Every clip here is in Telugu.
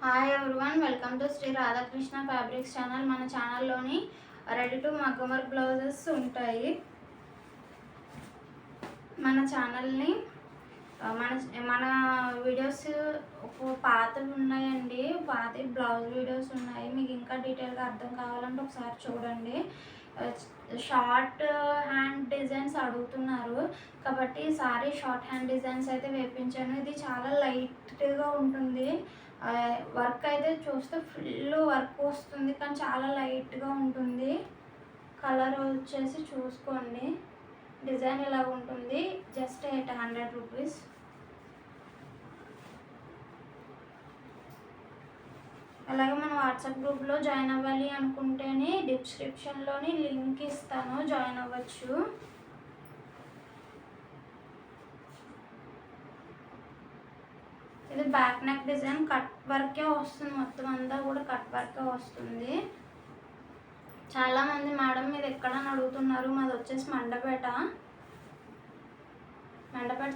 Hi everyone, welcome to Shri Radhakrishna fabrics channel. మన ఛానల్లోని రెడీ టు మగ్గం వర్క్ బ్లౌజెస్ ఉంటాయి. మన ఛానల్ని మన మన వీడియోస్ పాతవి ఉన్నాయండి, పాత బ్లౌజ్ వీడియోస్ ఉన్నాయి. మీకు ఇంకా డీటెయిల్గా అర్థం కావాలంటే ఒకసారి చూడండి. షార్ట్ హ్యాండ్ డిజైన్స్ అడుగుతున్నారు కాబట్టి ఈసారి షార్ట్ హ్యాండ్ డిజైన్స్ అయితే వేపించాను. ఇది చాలా లైట్గా ఉంటుంది. వర్క్ అయితే చూస్తే ఫుల్ వర్క్ వస్తుంది, కానీ చాలా లైట్గా ఉంటుంది. కలర్ వచ్చేసి చూసుకోండి, డిజైన్ ఇలా ఉంటుంది. Just 800 rupees. అలాగే మన వాట్సాప్ గ్రూప్లో జాయిన్ అవ్వాలి అనుకుంటేనే డిస్క్రిప్షన్లోని లింక్ ఇస్తాను, జాయిన్ అవ్వచ్చు. ఇది బ్యాక్ నెక్ డిజైన్, కట్ వర్కే వస్తుంది, మొత్తం అంతా కూడా కట్ వర్కే వస్తుంది. చాలామంది మేడం మీరు ఎక్కడని అడుగుతున్నారు. మాది వచ్చేసి మండపేట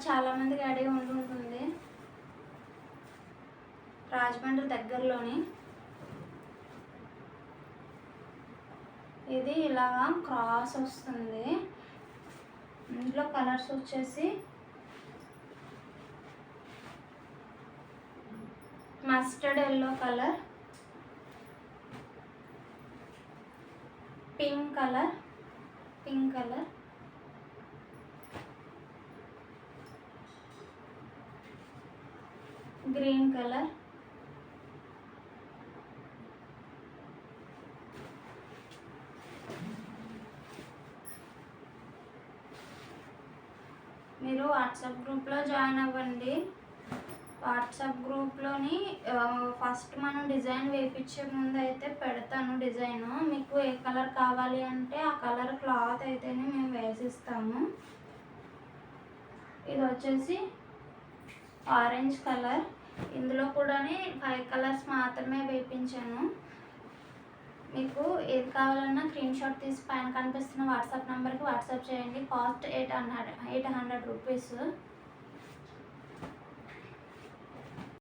చాలామందికి అడిగి ఉంటుంది, రాజమండ్రి దగ్గరలోని. ఇది ఇలాగా క్రాస్ వస్తుంది. ఇందులో కలర్స్ వచ్చేసి mustard yellow colour, pink colour, green colour, మీరు వాట్సాప్ గ్రూప్లో జాయిన్ అవ్వండి. వాట్సాప్ గ్రూప్లోని ఫస్ట్ మనం డిజైన్ వేయించే ముందు అయితే పెడతాను డిజైన్. మీకు ఏ కలర్ కావాలి అంటే ఆ కలర్ క్లాత్ అయితేనే మేము వేసిస్తాము. ఇది వచ్చేసి ఆరెంజ్ కలర్. ఇందులో కూడా 5 కలర్స్ మాత్రమే వేయించాను. మీకు ఏది కావాలన్నా స్క్రీన్ షాట్ తీసి పైన కనిపిస్తున్న వాట్సాప్ నెంబర్కి వాట్సాప్ చేయండి. Cost 800 rupees.